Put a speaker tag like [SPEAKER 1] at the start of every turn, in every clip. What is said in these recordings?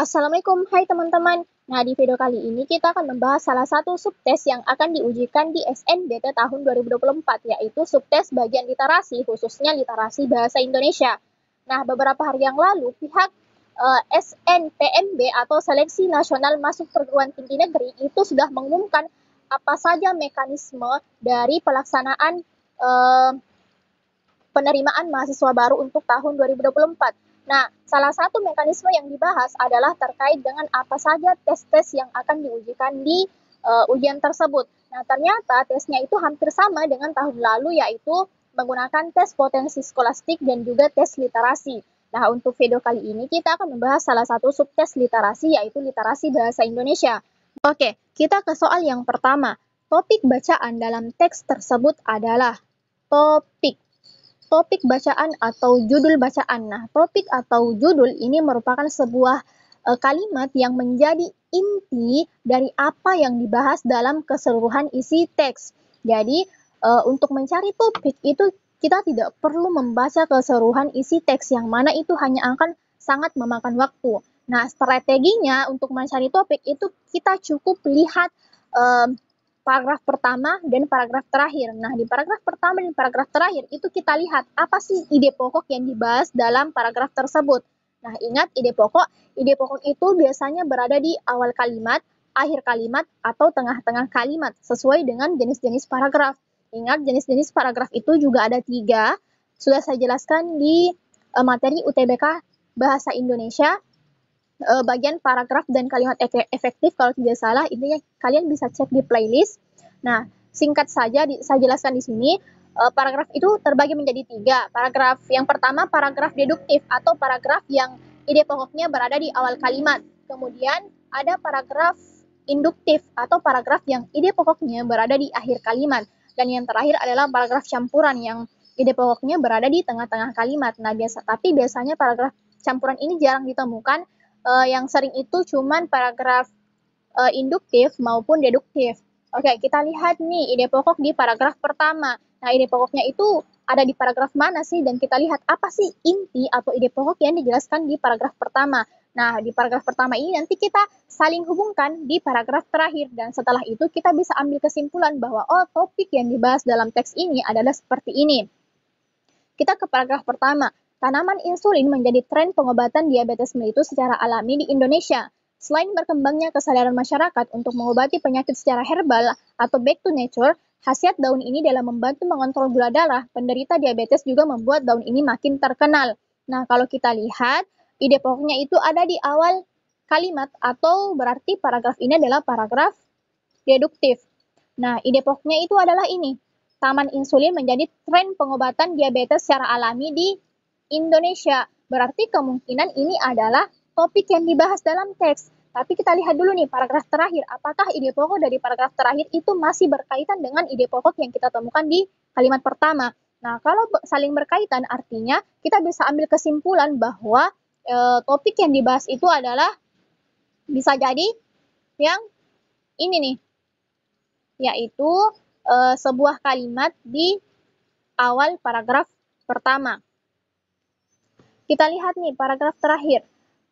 [SPEAKER 1] Assalamualaikum, hai teman-teman. Nah, di video kali ini kita akan membahas salah satu subtes yang akan diujikan di SNBT tahun 2024, yaitu subtes bagian literasi, khususnya literasi bahasa Indonesia. Nah, beberapa hari yang lalu, pihak SNPMB atau Seleksi Nasional Masuk Perguruan Tinggi Negeri itu sudah mengumumkan apa saja mekanisme dari pelaksanaan penerimaan mahasiswa baru untuk tahun 2024. Nah, salah satu mekanisme yang dibahas adalah terkait dengan apa saja tes-tes yang akan diujikan di ujian tersebut. Nah, ternyata tesnya itu hampir sama dengan tahun lalu, yaitu menggunakan tes potensi skolastik dan juga tes literasi. Nah, untuk video kali ini kita akan membahas salah satu subtes literasi, yaitu literasi bahasa Indonesia. Oke, kita ke soal yang pertama. Topik bacaan dalam teks tersebut adalah topik bacaan atau judul bacaan. Nah, topik atau judul ini merupakan sebuah kalimat yang menjadi inti dari apa yang dibahas dalam keseluruhan isi teks. Jadi, untuk mencari topik itu kita tidak perlu membaca keseluruhan isi teks yang mana itu hanya akan sangat memakan waktu. Nah, strateginya untuk mencari topik itu kita cukup lihat paragraf pertama dan paragraf terakhir. Nah, di paragraf pertama dan paragraf terakhir itu kita lihat apa sih ide pokok yang dibahas dalam paragraf tersebut. Nah, ingat ide pokok itu biasanya berada di awal kalimat, akhir kalimat, atau tengah-tengah kalimat, sesuai dengan jenis-jenis paragraf. Ingat, jenis-jenis paragraf itu juga ada 3, sudah saya jelaskan di materi UTBK Bahasa Indonesia, bagian paragraf dan kalimat efektif kalau tidak salah, intinya kalian bisa cek di playlist. Nah, singkat saja saya jelaskan di sini, paragraf itu terbagi menjadi 3. Paragraf yang pertama paragraf deduktif atau paragraf yang ide pokoknya berada di awal kalimat. Kemudian ada paragraf induktif atau paragraf yang ide pokoknya berada di akhir kalimat. Dan yang terakhir adalah paragraf campuran yang ide pokoknya berada di tengah-tengah kalimat. Nah, tapi biasanya paragraf campuran ini jarang ditemukan. Yang sering itu cuman paragraf induktif maupun deduktif. Oke, kita lihat nih ide pokok di paragraf pertama. Nah, ide pokoknya itu ada di paragraf mana sih? Dan kita lihat apa sih inti atau ide pokok yang dijelaskan di paragraf pertama. Nah, di paragraf pertama ini nanti kita saling hubungkan di paragraf terakhir. Dan setelah itu kita bisa ambil kesimpulan bahwa topik yang dibahas dalam teks ini adalah seperti ini. Kita ke paragraf pertama. Tanaman insulin menjadi tren pengobatan diabetes mellitus secara alami di Indonesia. Selain berkembangnya kesadaran masyarakat untuk mengobati penyakit secara herbal atau back to nature, khasiat daun ini dalam membantu mengontrol gula darah penderita diabetes juga membuat daun ini makin terkenal. Nah, kalau kita lihat, ide pokoknya itu ada di awal kalimat atau berarti paragraf ini adalah paragraf deduktif. Nah, ide pokoknya itu adalah ini. Taman insulin menjadi tren pengobatan diabetes secara alami di Indonesia. Berarti kemungkinan ini adalah topik yang dibahas dalam teks. Tapi kita lihat dulu nih paragraf terakhir. Apakah ide pokok dari paragraf terakhir itu masih berkaitan dengan ide pokok yang kita temukan di kalimat pertama? Nah, kalau saling berkaitan artinya kita bisa ambil kesimpulan bahwa topik yang dibahas itu adalah bisa jadi yang ini nih, yaitu sebuah kalimat di awal paragraf pertama. Kita lihat nih paragraf terakhir.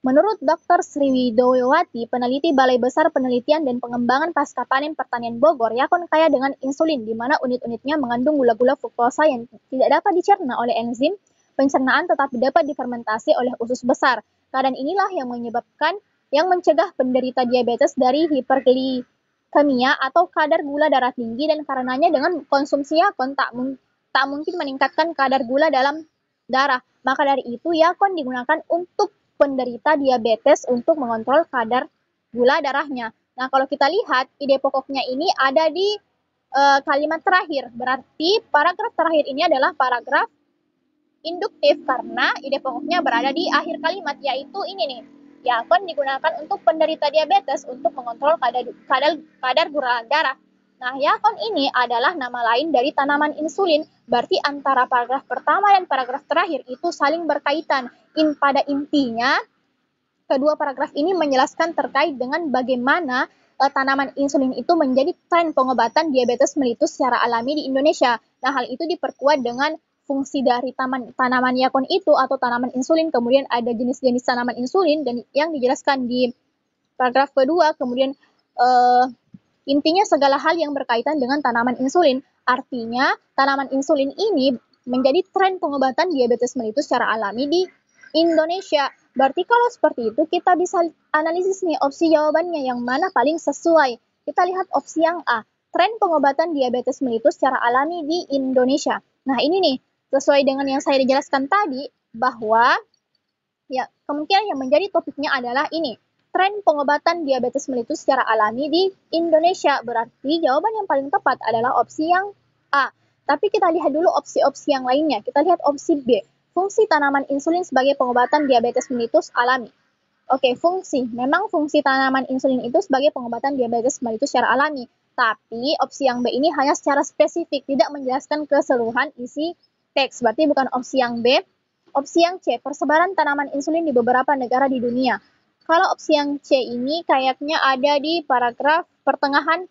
[SPEAKER 1] Menurut Dr. Sriwidowati, peneliti Balai Besar Penelitian dan Pengembangan Pasca Panen Pertanian Bogor, yakon kaya dengan insulin, di mana unit-unitnya mengandung gula-gula fruktosa yang tidak dapat dicerna oleh enzim pencernaan tetapi dapat difermentasi oleh usus besar. Keadaan inilah yang mencegah penderita diabetes dari hiperglikemia atau kadar gula darah tinggi, dan karenanya dengan konsumsi yakon tak mungkin meningkatkan kadar gula dalam darah. Maka dari itu yakon digunakan untuk penderita diabetes untuk mengontrol kadar gula darahnya. Nah, kalau kita lihat ide pokoknya ini ada di kalimat terakhir. Berarti paragraf terakhir ini adalah paragraf induktif karena ide pokoknya berada di akhir kalimat, yaitu ini nih. Yakon digunakan untuk penderita diabetes untuk mengontrol kadar gula darah. Nah, yakon ini adalah nama lain dari tanaman insulin. Berarti antara paragraf pertama dan paragraf terakhir itu saling berkaitan. Pada intinya, kedua paragraf ini menjelaskan terkait dengan bagaimana tanaman insulin itu menjadi tren pengobatan diabetes mellitus secara alami di Indonesia. Nah, hal itu diperkuat dengan fungsi dari tanaman yakon itu atau tanaman insulin, kemudian ada jenis-jenis tanaman insulin dan yang dijelaskan di paragraf kedua, kemudian intinya segala hal yang berkaitan dengan tanaman insulin. Artinya tanaman insulin ini menjadi tren pengobatan diabetes mellitus secara alami di Indonesia. Berarti kalau seperti itu kita bisa analisis nih opsi jawabannya yang mana paling sesuai. Kita lihat opsi yang A, tren pengobatan diabetes mellitus secara alami di Indonesia. Nah ini nih, sesuai dengan yang saya jelaskan tadi, bahwa ya kemungkinan yang menjadi topiknya adalah ini, tren pengobatan diabetes mellitus secara alami di Indonesia. Berarti jawaban yang paling tepat adalah opsi yang A. Tapi kita lihat dulu opsi-opsi yang lainnya. Kita lihat opsi B, fungsi tanaman insulin sebagai pengobatan diabetes mellitus alami. Oke, fungsi. Memang fungsi tanaman insulin itu sebagai pengobatan diabetes mellitus secara alami. Tapi opsi yang B ini hanya secara spesifik, tidak menjelaskan keseluruhan isi teks. Berarti bukan opsi yang B. Opsi yang C, persebaran tanaman insulin di beberapa negara di dunia. Kalau opsi yang C ini kayaknya ada di paragraf pertengahan,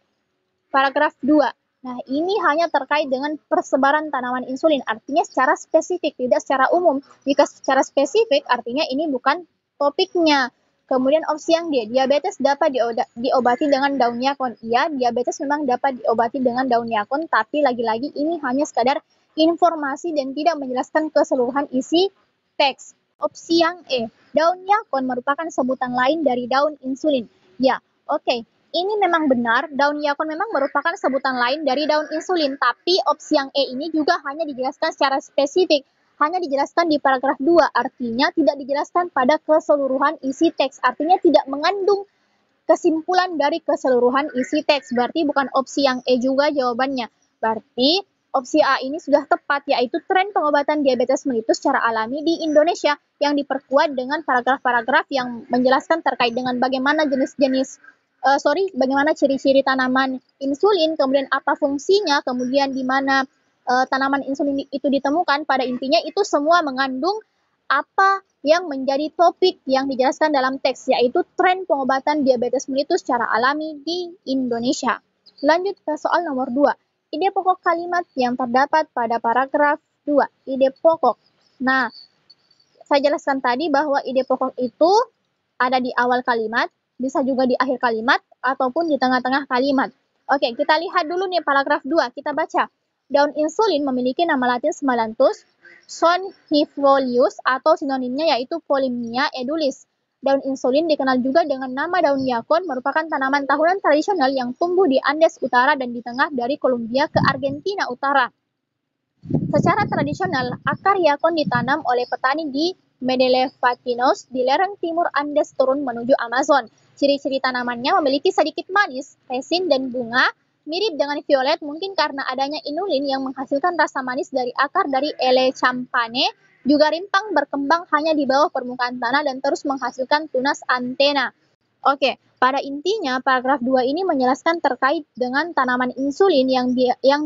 [SPEAKER 1] paragraf 2. Nah, ini hanya terkait dengan persebaran tanaman insulin, artinya secara spesifik, tidak secara umum. Jika secara spesifik, artinya ini bukan topiknya. Kemudian opsi yang D, diabetes dapat diobati dengan daun yakon. Iya, diabetes memang dapat diobati dengan daun yakon, tapi lagi-lagi ini hanya sekadar informasi dan tidak menjelaskan keseluruhan isi teks. Opsi yang E, daun yakon merupakan sebutan lain dari daun insulin. Ya, oke. Ini memang benar, daun yakon memang merupakan sebutan lain dari daun insulin, tapi opsi yang E ini juga hanya dijelaskan secara spesifik, hanya dijelaskan di paragraf 2, artinya tidak dijelaskan pada keseluruhan isi teks, artinya tidak mengandung kesimpulan dari keseluruhan isi teks, berarti bukan opsi yang E juga jawabannya. Berarti opsi A ini sudah tepat, yaitu tren pengobatan diabetes mellitus secara alami di Indonesia yang diperkuat dengan paragraf-paragraf yang menjelaskan terkait dengan bagaimana bagaimana ciri-ciri tanaman insulin, kemudian apa fungsinya, kemudian di mana tanaman insulin itu ditemukan. Pada intinya itu semua mengandung apa yang menjadi topik yang dijelaskan dalam teks, yaitu tren pengobatan diabetes mellitus secara alami di Indonesia. Lanjut ke soal nomor 2. Ide pokok kalimat yang terdapat pada paragraf 2. Ide pokok. Nah, saya jelaskan tadi bahwa ide pokok itu ada di awal kalimat, bisa juga di akhir kalimat, ataupun di tengah-tengah kalimat. Oke, kita lihat dulu nih paragraf 2, kita baca. Daun insulin memiliki nama latin Smalanthus sonhifolius atau sinonimnya yaitu Polymnia edulis. Daun insulin dikenal juga dengan nama daun yakon, merupakan tanaman tahunan tradisional yang tumbuh di Andes Utara dan di tengah dari Kolombia ke Argentina Utara. Secara tradisional, akar yakon ditanam oleh petani di Medellevatinos di lereng timur Andes turun menuju Amazon. Ciri-ciri tanamannya memiliki sedikit manis, resin, dan bunga, mirip dengan violet mungkin karena adanya inulin yang menghasilkan rasa manis dari akar dari Ele champagne, juga rimpang berkembang hanya di bawah permukaan tanah dan terus menghasilkan tunas antena. Oke, pada intinya paragraf 2 ini menjelaskan terkait dengan tanaman insulin yang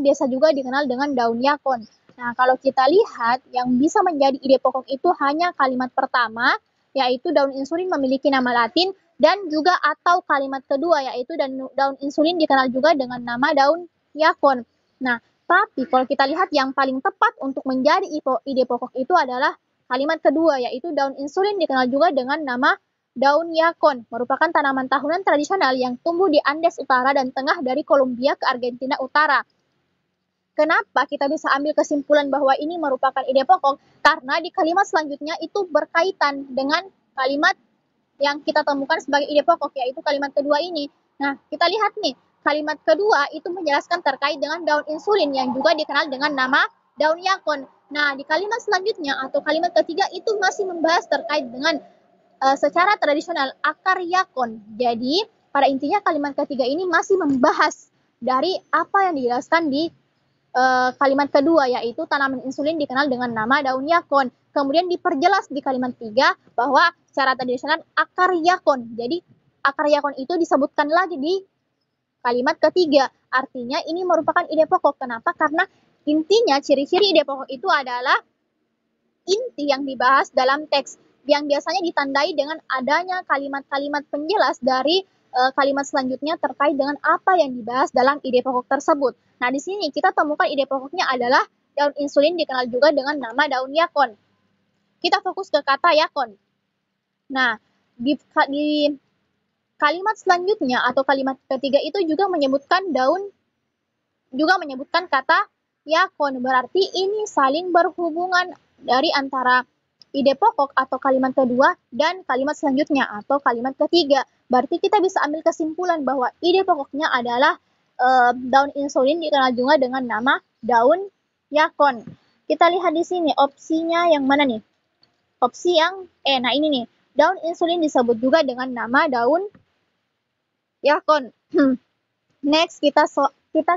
[SPEAKER 1] biasa juga dikenal dengan daun yakon. Nah, kalau kita lihat yang bisa menjadi ide pokok itu hanya kalimat pertama, yaitu daun insulin memiliki nama latin, dan juga atau kalimat kedua, yaitu daun insulin dikenal juga dengan nama daun yakon. Nah, tapi kalau kita lihat yang paling tepat untuk menjadi ide pokok itu adalah kalimat kedua, yaitu daun insulin dikenal juga dengan nama daun yakon, merupakan tanaman tahunan tradisional yang tumbuh di Andes Utara dan tengah dari Kolombia ke Argentina Utara. Kenapa kita bisa ambil kesimpulan bahwa ini merupakan ide pokok? Karena di kalimat selanjutnya itu berkaitan dengan kalimat yang kita temukan sebagai ide pokok, yaitu kalimat kedua ini. Nah, kita lihat nih, kalimat kedua itu menjelaskan terkait dengan daun insulin yang juga dikenal dengan nama daun yakon. Nah, di kalimat selanjutnya atau kalimat ketiga itu masih membahas terkait dengan secara tradisional akar yakon. Jadi, pada intinya kalimat ketiga ini masih membahas dari apa yang dijelaskan di kalimat kedua, yaitu tanaman insulin dikenal dengan nama daun yakon. Kemudian diperjelas di kalimat 3 bahwa secara tradisional akar yakon. Jadi akar yakon itu disebutkan lagi di kalimat ketiga. Artinya ini merupakan ide pokok. Kenapa? Karena intinya ciri-ciri ide pokok itu adalah inti yang dibahas dalam teks yang biasanya ditandai dengan adanya kalimat-kalimat penjelas dari kalimat selanjutnya terkait dengan apa yang dibahas dalam ide pokok tersebut. Nah, di sini kita temukan ide pokoknya adalah Daun insulin dikenal juga dengan nama daun yakon. Kita fokus ke kata yakon. Nah, di kalimat selanjutnya atau kalimat ketiga itu juga menyebutkan kata yakon. Berarti ini saling berhubungan dari antara ide pokok atau kalimat kedua dan kalimat selanjutnya atau kalimat ketiga. Berarti kita bisa ambil kesimpulan bahwa ide pokoknya adalah daun insulin dikenal juga dengan nama daun yakon. Kita lihat di sini opsinya yang mana nih? Opsi yang nah ini nih. Daun insulin disebut juga dengan nama daun yakon. Next, kita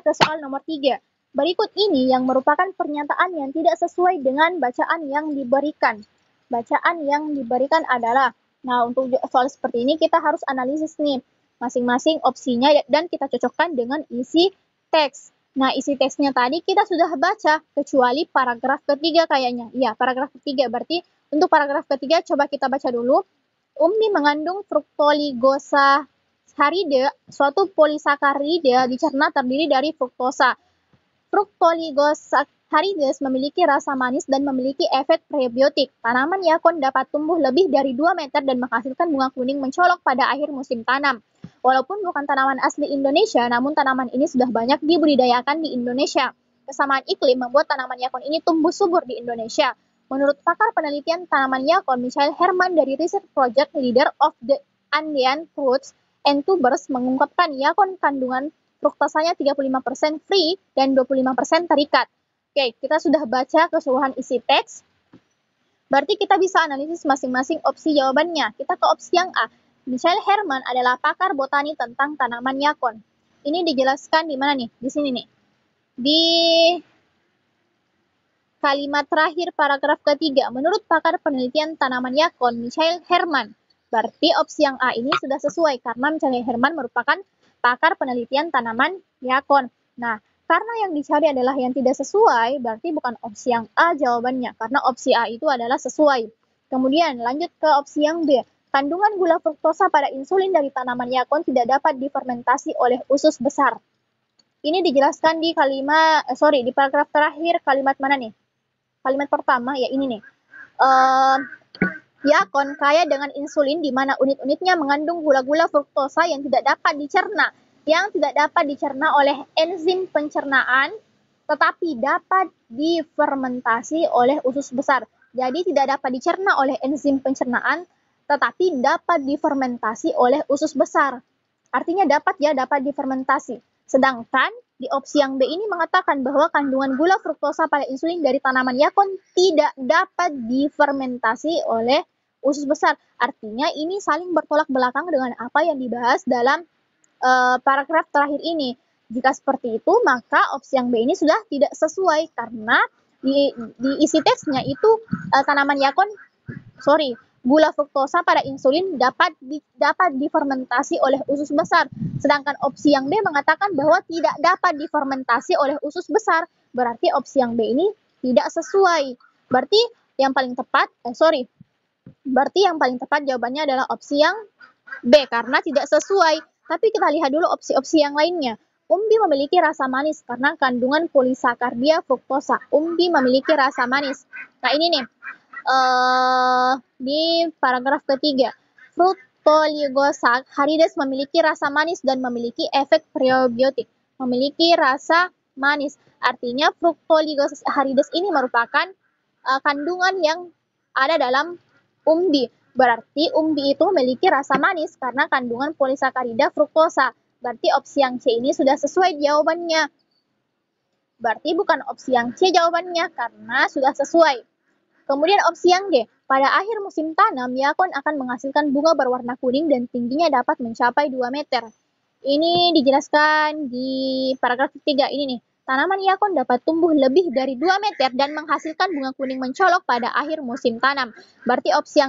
[SPEAKER 1] ke soal nomor 3. Berikut ini yang merupakan pernyataan yang tidak sesuai dengan bacaan yang diberikan. Bacaan yang diberikan adalah, nah untuk soal seperti ini kita harus analisis nih masing-masing opsinya dan kita cocokkan dengan isi teks. Nah, isi teksnya tadi kita sudah baca kecuali paragraf ketiga kayaknya. Iya, paragraf ketiga. Berarti untuk paragraf ketiga coba kita baca dulu. Umbi mengandung fruktoligosaharide, suatu polisakarida dicerna terdiri dari fruktosa. Fruktoligosaccharide memiliki rasa manis dan memiliki efek prebiotik. Tanaman yakon dapat tumbuh lebih dari 2 meter dan menghasilkan bunga kuning mencolok pada akhir musim tanam. Walaupun bukan tanaman asli Indonesia, namun tanaman ini sudah banyak dibudidayakan di Indonesia. Kesamaan iklim membuat tanaman yakon ini tumbuh subur di Indonesia. Menurut pakar penelitian tanaman yakon, Michael Herman dari Research Project Leader of the Andean Fruits and Tubers mengungkapkan yakon kandungan fruktosanya 35% free dan 25% terikat. Oke, kita sudah baca keseluruhan isi teks. Berarti kita bisa analisis masing-masing opsi jawabannya. Kita ke opsi yang A. Michael Herman adalah pakar botani tentang tanaman yakon. Ini dijelaskan di mana nih? Di sini nih. Di kalimat terakhir paragraf ketiga. Menurut pakar penelitian tanaman yakon, Michael Herman. Berarti opsi yang A ini sudah sesuai karena Michael Herman merupakan pakar penelitian tanaman yakon. Nah, karena yang dicari adalah yang tidak sesuai, berarti bukan opsi yang A jawabannya, karena opsi A itu adalah sesuai. Kemudian lanjut ke opsi yang B. Kandungan gula fruktosa pada insulin dari tanaman yakon tidak dapat difermentasi oleh usus besar. Ini dijelaskan di di paragraf terakhir kalimat mana nih? Kalimat pertama ya ini nih. Yakon kaya dengan insulin di mana unit-unitnya mengandung gula-gula fruktosa yang tidak dapat dicerna oleh enzim pencernaan tetapi dapat difermentasi oleh usus besar. Jadi tidak dapat dicerna oleh enzim pencernaan tetapi dapat difermentasi oleh usus besar. Artinya dapat difermentasi. Sedangkan di opsi yang B ini mengatakan bahwa kandungan gula fruktosa pada insulin dari tanaman yakon tidak dapat difermentasi oleh usus besar. Artinya ini saling bertolak belakang dengan apa yang dibahas dalam paragraf terakhir ini. Jika seperti itu, maka opsi yang B ini sudah tidak sesuai karena di isi teksnya itu gula fruktosa pada insulin dapat difermentasi oleh usus besar. Sedangkan opsi yang B mengatakan bahwa tidak dapat difermentasi oleh usus besar. Berarti opsi yang B ini tidak sesuai. Berarti yang paling tepat jawabannya adalah opsi yang B karena tidak sesuai. Tapi kita lihat dulu opsi-opsi yang lainnya. Umbi memiliki rasa manis karena kandungan polisakardia fruktosa. Umbi memiliki rasa manis. Nah ini nih, di paragraf ketiga. Fruktoligosaccharide memiliki rasa manis dan memiliki efek prebiotik. Memiliki rasa manis. Artinya fruktoligosaccharide ini merupakan kandungan yang ada dalam umbi. Berarti umbi itu memiliki rasa manis karena kandungan polisakarida fruktosa. Berarti opsi yang C ini sudah sesuai jawabannya. Berarti bukan opsi yang C jawabannya karena sudah sesuai. Kemudian opsi yang D. Pada akhir musim tanam, yakon akan menghasilkan bunga berwarna kuning dan tingginya dapat mencapai 2 meter. Ini dijelaskan di paragraf ketiga ini nih. Tanaman yakon dapat tumbuh lebih dari 2 meter dan menghasilkan bunga kuning mencolok pada akhir musim tanam. Berarti opsi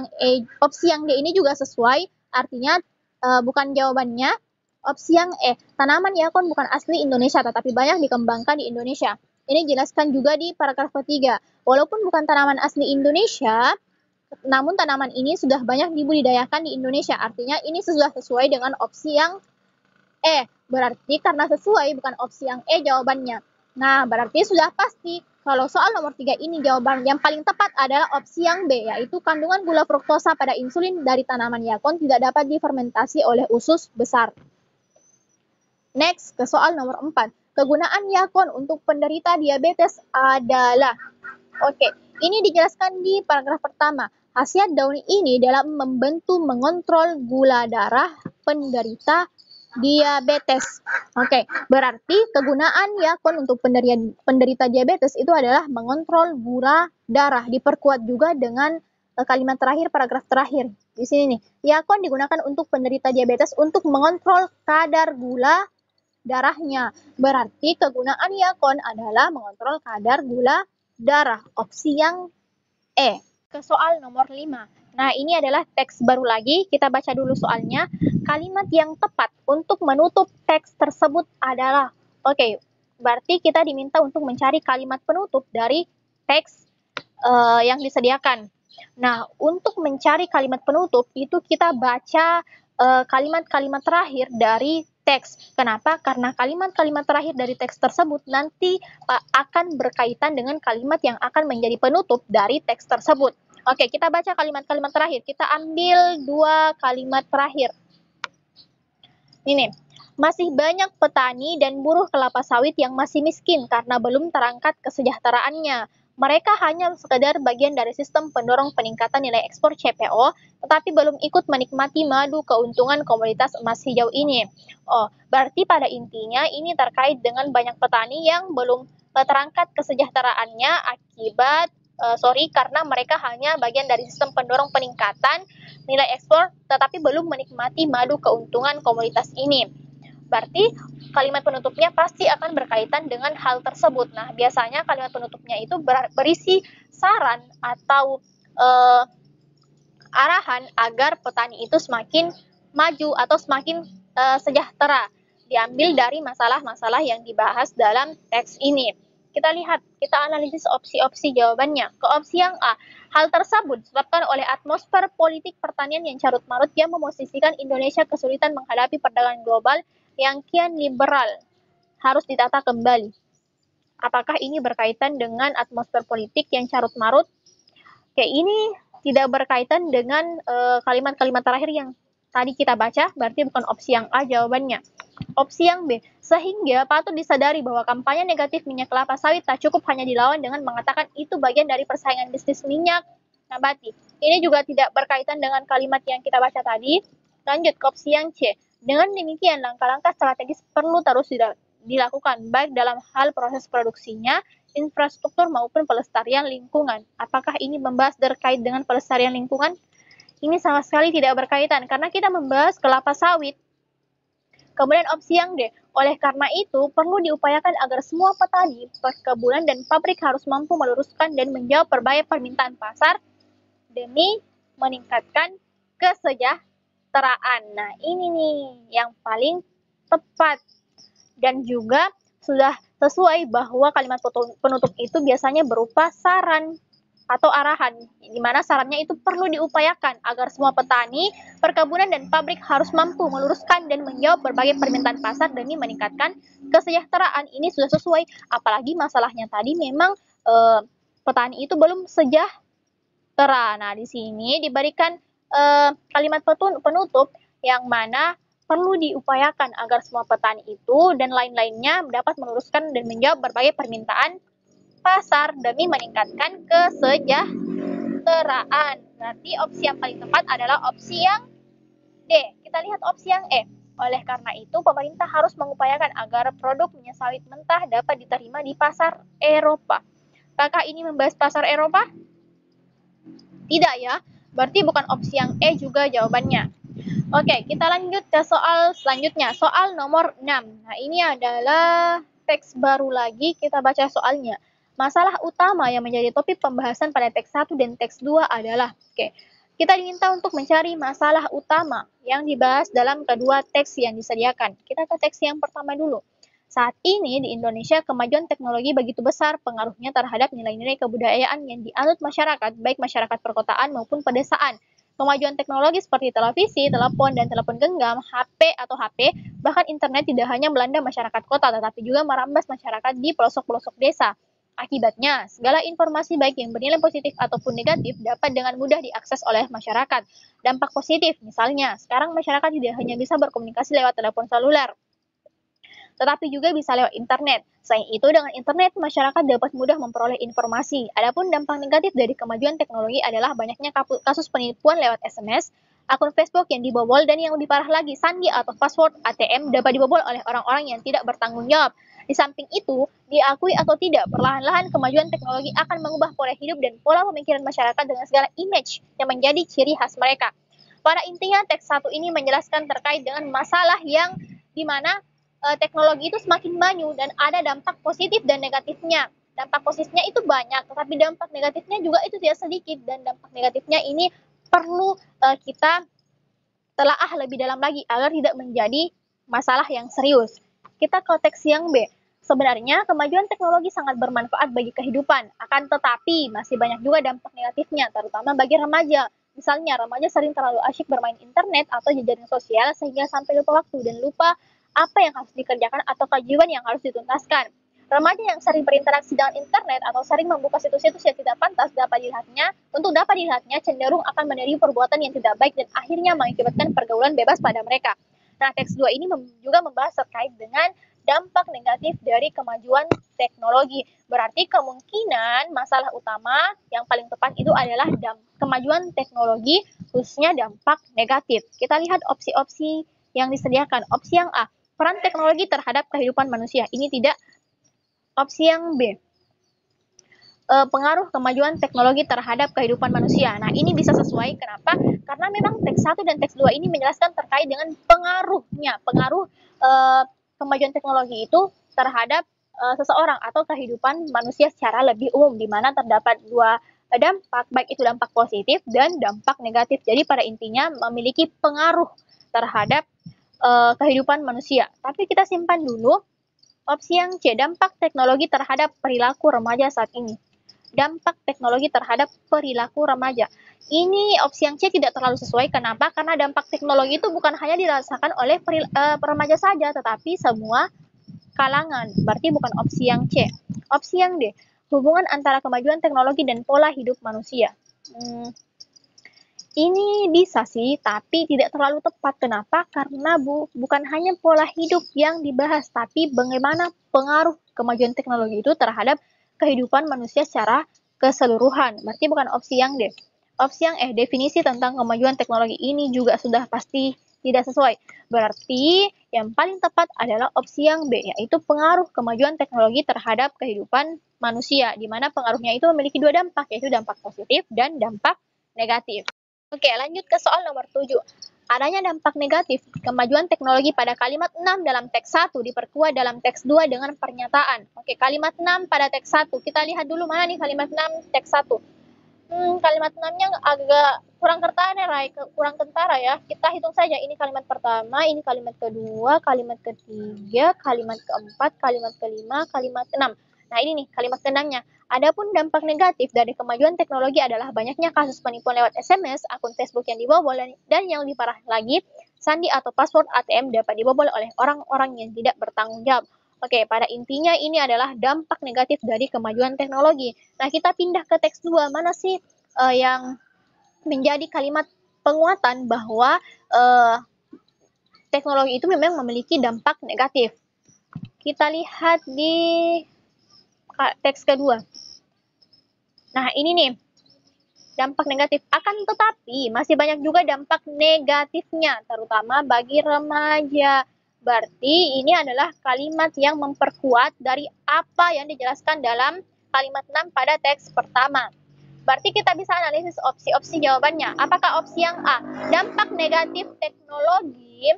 [SPEAKER 1] yang D ini juga sesuai, artinya bukan jawabannya. Opsi yang E, tanaman yakon bukan asli Indonesia tetapi banyak dikembangkan di Indonesia. Ini dijelaskan juga di paragraf ketiga. Walaupun bukan tanaman asli Indonesia, namun tanaman ini sudah banyak dibudidayakan di Indonesia. Artinya ini sudah sesuai dengan opsi yang E. Berarti karena sesuai bukan opsi yang E jawabannya. Nah, berarti sudah pasti Kalau soal nomor 3 ini jawaban yang paling tepat adalah opsi yang B, yaitu kandungan gula fruktosa pada insulin dari tanaman yakon tidak dapat difermentasi oleh usus besar. Next, ke soal nomor 4. Kegunaan yakon untuk penderita diabetes adalah. Oke, ini dijelaskan di paragraf pertama. Khasiat daun ini dalam membantu mengontrol gula darah penderita diabetes. Oke, berarti kegunaan yakon untuk penderita diabetes itu adalah mengontrol gula darah. Diperkuat juga dengan kalimat terakhir, paragraf terakhir. Di sini nih, yakon digunakan untuk penderita diabetes untuk mengontrol kadar gula darahnya. Berarti kegunaan yakon adalah mengontrol kadar gula darah. Opsi yang E. Ke soal nomor 5. Nah, ini adalah teks baru lagi. Kita baca dulu soalnya. Kalimat yang tepat untuk menutup teks tersebut adalah. Oke, berarti kita diminta untuk mencari kalimat penutup dari teks yang disediakan. Nah, untuk mencari kalimat penutup itu kita baca kalimat-kalimat terakhir dari teks. Kenapa? Karena kalimat-kalimat terakhir dari teks tersebut nanti akan berkaitan dengan kalimat yang akan menjadi penutup dari teks tersebut. Oke, kita baca kalimat-kalimat terakhir. Kita ambil 2 kalimat terakhir. Ini, masih banyak petani dan buruh kelapa sawit yang masih miskin karena belum terangkat kesejahteraannya. Mereka hanya sekedar bagian dari sistem pendorong peningkatan nilai ekspor CPO, tetapi belum ikut menikmati madu keuntungan komoditas emas hijau ini. Oh, berarti pada intinya ini terkait dengan banyak petani yang belum terangkat kesejahteraannya akibat karena mereka hanya bagian dari sistem pendorong peningkatan nilai ekspor, tetapi belum menikmati madu keuntungan komoditas ini. Berarti kalimat penutupnya pasti akan berkaitan dengan hal tersebut. Nah, biasanya kalimat penutupnya itu berisi saran atau arahan agar petani itu semakin maju atau semakin sejahtera. Diambil dari masalah-masalah yang dibahas dalam teks ini. Kita lihat, kita analisis opsi-opsi jawabannya. Ke opsi yang A, hal tersebut disebabkan oleh atmosfer politik pertanian yang carut-marut yang memosisikan Indonesia kesulitan menghadapi perdagangan global yang kian liberal. Harus ditata kembali. Apakah ini berkaitan dengan atmosfer politik yang carut-marut? Oke, ini tidak berkaitan dengan kalimat-kalimat terakhir yang tadi kita baca, berarti bukan opsi yang A jawabannya. Opsi yang B, sehingga patut disadari bahwa kampanye negatif minyak kelapa sawit tak cukup hanya dilawan dengan mengatakan itu bagian dari persaingan bisnis minyak nabati. Ini juga tidak berkaitan dengan kalimat yang kita baca tadi. Lanjut ke opsi yang C. Dengan demikian, langkah-langkah strategis perlu terus dilakukan, baik dalam hal proses produksinya, infrastruktur maupun pelestarian lingkungan. Apakah ini membahas terkait dengan pelestarian lingkungan? Ini sama sekali tidak berkaitan, karena kita membahas kelapa sawit. Kemudian opsi yang D, oleh karena itu perlu diupayakan agar semua petani, perkebunan, dan pabrik harus mampu meluruskan dan menjawab berbagai permintaan pasar demi meningkatkan kesejahteraan. Nah, ini nih yang paling tepat. Dan juga sudah sesuai bahwa kalimat penutup itu biasanya berupa saran atau arahan, di mana sarannya itu perlu diupayakan agar semua petani, perkebunan, dan pabrik harus mampu meluruskan dan menjawab berbagai permintaan pasar demi meningkatkan kesejahteraan. Ini sudah sesuai, apalagi masalahnya tadi memang petani itu belum sejahtera. Nah, di sini diberikan kalimat penutup yang mana perlu diupayakan agar semua petani itu dan lain-lainnya dapat meluruskan dan menjawab berbagai permintaan pasar demi meningkatkan kesejahteraan. Berarti opsi yang paling tepat adalah opsi yang D. Kita lihat opsi yang E. Oleh karena itu, pemerintah harus mengupayakan agar produk minyak sawit mentah dapat diterima di pasar Eropa. Apakah ini membahas pasar Eropa? Tidak ya. Berarti bukan opsi yang E juga jawabannya. Oke, kita lanjut ke soal selanjutnya. Soal nomor 6. Nah, ini adalah teks baru lagi. Kita baca soalnya. Masalah utama yang menjadi topik pembahasan pada teks 1 dan teks 2 adalah, kita diminta untuk mencari masalah utama yang dibahas dalam kedua teks yang disediakan. Kita ke teks yang pertama dulu. Saat ini di Indonesia kemajuan teknologi begitu besar pengaruhnya terhadap nilai-nilai kebudayaan yang dianut masyarakat, baik masyarakat perkotaan maupun pedesaan. Kemajuan teknologi seperti televisi, telepon, dan telepon genggam, HP, bahkan internet tidak hanya melanda masyarakat kota, tetapi juga merambas masyarakat di pelosok-pelosok desa. Akibatnya, segala informasi baik yang bernilai positif ataupun negatif dapat dengan mudah diakses oleh masyarakat. Dampak positif, misalnya, sekarang masyarakat tidak hanya bisa berkomunikasi lewat telepon seluler, tetapi juga bisa lewat internet. Selain itu, dengan internet, masyarakat dapat mudah memperoleh informasi. Adapun dampak negatif dari kemajuan teknologi adalah banyaknya kasus penipuan lewat SMS, akun Facebook yang dibobol, dan yang lebih parah lagi, sandi atau password ATM dapat dibobol oleh orang-orang yang tidak bertanggung jawab. Di samping itu, diakui atau tidak, perlahan-lahan kemajuan teknologi akan mengubah pola hidup dan pola pemikiran masyarakat dengan segala image yang menjadi ciri khas mereka. Pada intinya, teks 1 ini menjelaskan terkait dengan masalah yang dimana teknologi itu semakin maju dan ada dampak positif dan negatifnya. Dampak positifnya itu banyak, tetapi dampak negatifnya juga itu tidak sedikit, dan dampak negatifnya ini perlu kita telaah lebih dalam lagi agar tidak menjadi masalah yang serius. Kita ke teks yang B. Sebenarnya kemajuan teknologi sangat bermanfaat bagi kehidupan, akan tetapi masih banyak juga dampak negatifnya, terutama bagi remaja. Misalnya, remaja sering terlalu asyik bermain internet atau jejaring sosial sehingga sampai lupa waktu dan lupa apa yang harus dikerjakan atau kewajiban yang harus dituntaskan. Remaja yang sering berinteraksi dengan internet atau sering membuka situs-situs yang tidak pantas dapat dilihatnya cenderung akan meniru perbuatan yang tidak baik dan akhirnya mengakibatkan pergaulan bebas pada mereka. Nah, teks 2 ini juga membahas terkait dengan dampak negatif dari kemajuan teknologi. Berarti kemungkinan masalah utama yang paling tepat itu adalah kemajuan teknologi, khususnya dampak negatif. Kita lihat opsi-opsi yang disediakan. Opsi yang A, peran teknologi terhadap kehidupan manusia. Ini tidak. Opsi yang B, pengaruh kemajuan teknologi terhadap kehidupan manusia. Nah, ini bisa sesuai. Kenapa? Karena memang teks 1 dan teks 2 ini menjelaskan terkait dengan pengaruhnya. Pengaruh kemajuan teknologi itu terhadap seseorang atau kehidupan manusia secara lebih umum, di mana terdapat dua dampak, baik itu dampak positif dan dampak negatif. Jadi pada intinya memiliki pengaruh terhadap kehidupan manusia. Tapi kita simpan dulu. Opsi yang C, dampak teknologi terhadap perilaku remaja saat ini. Dampak teknologi terhadap perilaku remaja. Ini opsi yang C tidak terlalu sesuai. Kenapa? Karena dampak teknologi itu bukan hanya dirasakan oleh remaja saja, tetapi semua kalangan. Berarti bukan opsi yang C. Opsi yang D, hubungan antara kemajuan teknologi dan pola hidup manusia. Ini bisa sih, tapi tidak terlalu tepat. Kenapa? Karena bukan hanya pola hidup yang dibahas, tapi bagaimana pengaruh kemajuan teknologi itu terhadap kehidupan manusia secara keseluruhan. Berarti bukan opsi yang D. Opsi yang E, definisi tentang kemajuan teknologi ini juga sudah pasti tidak sesuai. Berarti yang paling tepat adalah opsi yang B, yaitu pengaruh kemajuan teknologi terhadap kehidupan manusia, di mana pengaruhnya itu memiliki dua dampak, yaitu dampak positif dan dampak negatif. Oke, lanjut ke soal nomor 7. Adanya dampak negatif kemajuan teknologi pada kalimat 6 dalam teks 1 diperkuat dalam teks 2 dengan pernyataan. Oke, kalimat 6 pada teks 1. Kita lihat dulu mana nih kalimat 6 teks 1. Kalimat 6-nya agak kurang kentara ya. Kita hitung saja, ini kalimat pertama, ini kalimat kedua, kalimat ketiga, kalimat keempat, kalimat kelima, kalimat keenam. Nah, ini nih kalimat keenamnya. Adapun dampak negatif dari kemajuan teknologi adalah banyaknya kasus penipuan lewat SMS, akun Facebook yang dibobol, dan yang lebih parah lagi, sandi atau password ATM dapat dibobol oleh orang-orang yang tidak bertanggung jawab. Oke, pada intinya ini adalah dampak negatif dari kemajuan teknologi. Nah, kita pindah ke teks 2. Mana sih yang menjadi kalimat penguatan bahwa teknologi itu memang memiliki dampak negatif. Kita lihat di teks kedua. Nah, ini nih, dampak negatif. Akan tetapi, masih banyak juga dampak negatifnya, terutama bagi remaja. Berarti ini adalah kalimat yang memperkuat dari apa yang dijelaskan dalam kalimat 6 pada teks pertama. Berarti kita bisa analisis opsi-opsi jawabannya. Apakah opsi yang A, dampak negatif teknologi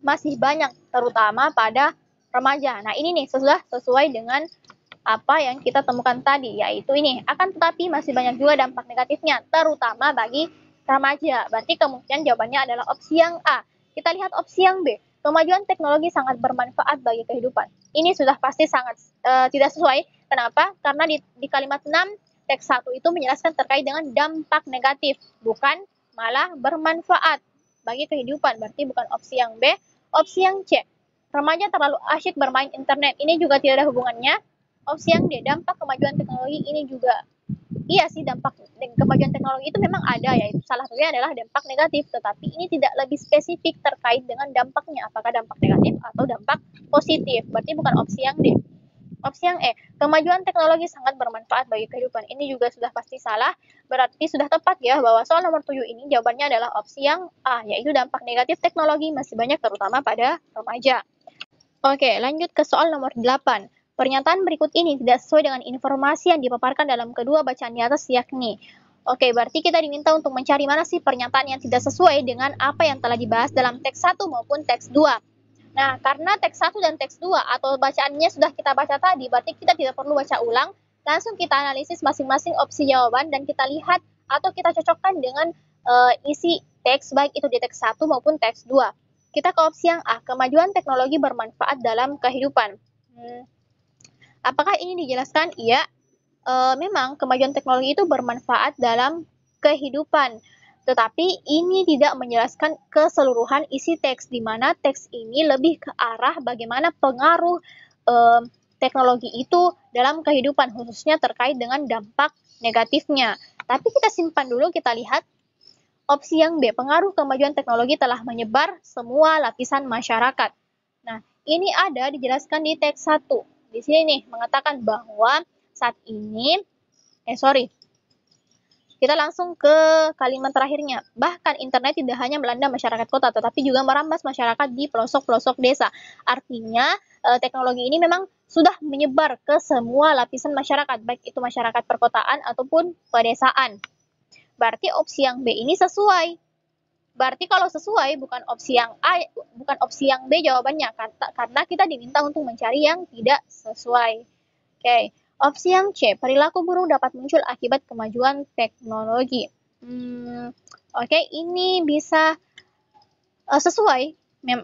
[SPEAKER 1] masih banyak, terutama pada remaja. Nah, ini nih sudah sesuai dengan apa yang kita temukan tadi, yaitu ini. Akan tetapi masih banyak juga dampak negatifnya, terutama bagi remaja. Berarti kemungkinan jawabannya adalah opsi yang A. Kita lihat opsi yang B. Kemajuan teknologi sangat bermanfaat bagi kehidupan. Ini sudah pasti sangat tidak sesuai. Kenapa? Karena di kalimat 6, teks 1 itu menjelaskan terkait dengan dampak negatif, bukan malah bermanfaat bagi kehidupan. Berarti bukan opsi yang B. Opsi yang C. Remaja terlalu asyik bermain internet. Ini juga tidak ada hubungannya. Opsi yang D, dampak kemajuan teknologi ini juga iya sih, dampak kemajuan teknologi itu memang ada ya. Salah satunya adalah dampak negatif, tetapi ini tidak lebih spesifik terkait dengan dampaknya, apakah dampak negatif atau dampak positif. Berarti bukan opsi yang D. Opsi yang E, kemajuan teknologi sangat bermanfaat bagi kehidupan. Ini juga sudah pasti salah, berarti sudah tepat ya bahwa soal nomor 7 ini jawabannya adalah opsi yang A, yaitu dampak negatif teknologi masih banyak terutama pada remaja. Oke, lanjut ke soal nomor 8. Pernyataan berikut ini tidak sesuai dengan informasi yang dipaparkan dalam kedua bacaan di atas, yakni. Oke, berarti kita diminta untuk mencari mana sih pernyataan yang tidak sesuai dengan apa yang telah dibahas dalam teks 1 maupun teks 2. Nah, karena teks 1 dan teks 2 atau bacaannya sudah kita baca tadi, berarti kita tidak perlu baca ulang, langsung kita analisis masing-masing opsi jawaban dan kita lihat atau kita cocokkan dengan isi teks baik itu di teks 1 maupun teks 2. Kita ke opsi yang A, kemajuan teknologi bermanfaat dalam kehidupan. Apakah ini dijelaskan? Iya, memang kemajuan teknologi itu bermanfaat dalam kehidupan. Tetapi ini tidak menjelaskan keseluruhan isi teks, di mana teks ini lebih ke arah bagaimana pengaruh teknologi itu dalam kehidupan, khususnya terkait dengan dampak negatifnya. Tapi kita simpan dulu, kita lihat opsi yang B, pengaruh kemajuan teknologi telah menyebar semua lapisan masyarakat. Nah, ini ada dijelaskan di teks 1. Di sini nih, mengatakan bahwa saat ini, kita langsung ke kalimat terakhirnya. Bahkan internet tidak hanya melanda masyarakat kota, tetapi juga merambas masyarakat di pelosok-pelosok desa. Artinya, teknologi ini memang sudah menyebar ke semua lapisan masyarakat, baik itu masyarakat perkotaan ataupun pedesaan. Berarti opsi yang B ini sesuai. Berarti kalau sesuai bukan opsi yang A, bukan opsi yang B jawabannya, karena kita diminta untuk mencari yang tidak sesuai. Oke. Opsi yang C, perilaku buruk dapat muncul akibat kemajuan teknologi. Oke, ini bisa sesuai.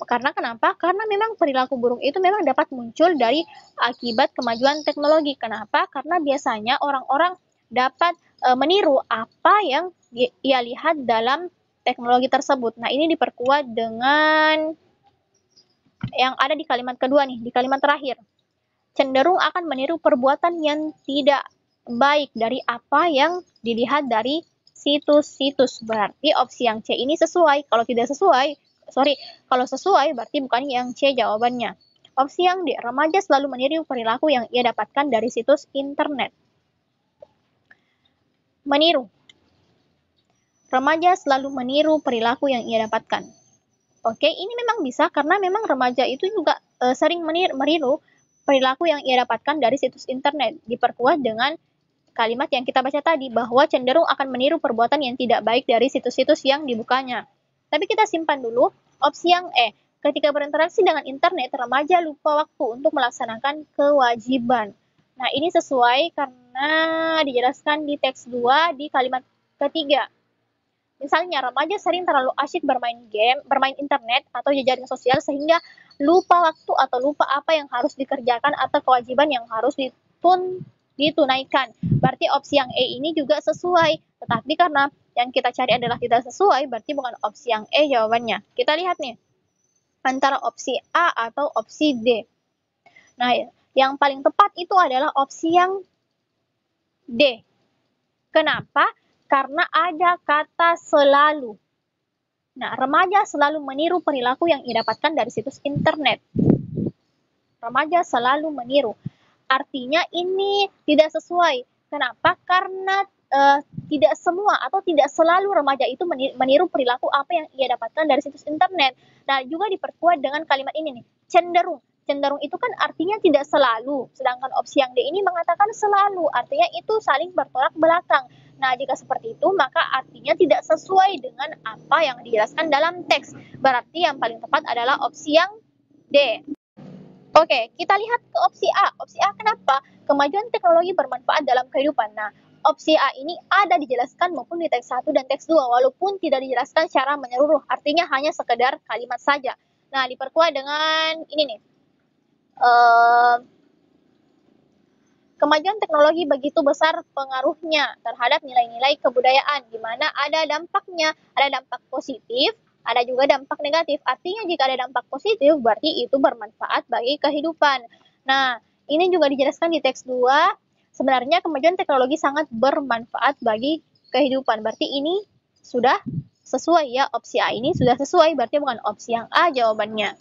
[SPEAKER 1] Karena kenapa? Karena memang perilaku buruk itu memang dapat muncul dari akibat kemajuan teknologi. Kenapa? Karena biasanya orang-orang dapat meniru apa yang ia lihat dalam teknologi tersebut. Nah, ini diperkuat dengan yang ada di kalimat kedua nih, di kalimat terakhir. Cenderung akan meniru perbuatan yang tidak baik dari apa yang dilihat dari situs-situs. Berarti opsi yang C ini sesuai. Kalau tidak sesuai, kalau sesuai berarti bukan yang C jawabannya. Opsi yang D, remaja selalu meniru perilaku yang ia dapatkan dari situs internet. Meniru. Remaja selalu meniru perilaku yang ia dapatkan. Oke, ini memang bisa karena memang remaja itu juga sering meniru perilaku yang ia dapatkan dari situs internet, diperkuat dengan kalimat yang kita baca tadi, bahwa cenderung akan meniru perbuatan yang tidak baik dari situs-situs yang dibukanya. Tapi kita simpan dulu opsi yang E. Ketika berinteraksi dengan internet, remaja lupa waktu untuk melaksanakan kewajiban. Nah, ini sesuai karena dijelaskan di teks 2 di kalimat ketiga. Misalnya, remaja sering terlalu asyik bermain internet atau jejaring sosial sehingga lupa waktu atau lupa apa yang harus dikerjakan atau kewajiban yang harus ditunaikan. Berarti opsi yang E ini juga sesuai. Tetapi karena yang kita cari adalah tidak sesuai, berarti bukan opsi yang E jawabannya. Kita lihat nih, antara opsi A atau opsi D. Nah, yang paling tepat itu adalah opsi yang D. Kenapa? Karena ada kata selalu. Nah, remaja selalu meniru perilaku yang ia dapatkan dari situs internet. Remaja selalu meniru. Artinya ini tidak sesuai. Kenapa? Karena tidak semua atau tidak selalu remaja itu meniru perilaku apa yang ia dapatkan dari situs internet. Nah, juga diperkuat dengan kalimat ini nih, cenderung. Cenderung itu kan artinya tidak selalu, sedangkan opsi yang D ini mengatakan selalu, artinya itu saling bertolak belakang. Nah, jika seperti itu, maka artinya tidak sesuai dengan apa yang dijelaskan dalam teks. Berarti yang paling tepat adalah opsi yang D. Oke, kita lihat ke opsi A. Opsi A kenapa? Kemajuan teknologi bermanfaat dalam kehidupan. Nah, opsi A ini ada dijelaskan maupun di teks 1 dan teks 2, walaupun tidak dijelaskan secara menyeluruh. Artinya hanya sekedar kalimat saja. Nah, diperkuat dengan ini nih. Kemajuan teknologi begitu besar pengaruhnya terhadap nilai-nilai kebudayaan, di mana ada dampaknya, ada dampak positif, ada juga dampak negatif. Artinya jika ada dampak positif, berarti itu bermanfaat bagi kehidupan. Nah, Ini juga dijelaskan di teks 2, sebenarnya kemajuan teknologi sangat bermanfaat bagi kehidupan. Berarti ini sudah sesuai ya, opsi A ini sudah sesuai, berarti bukan opsi yang A jawabannya.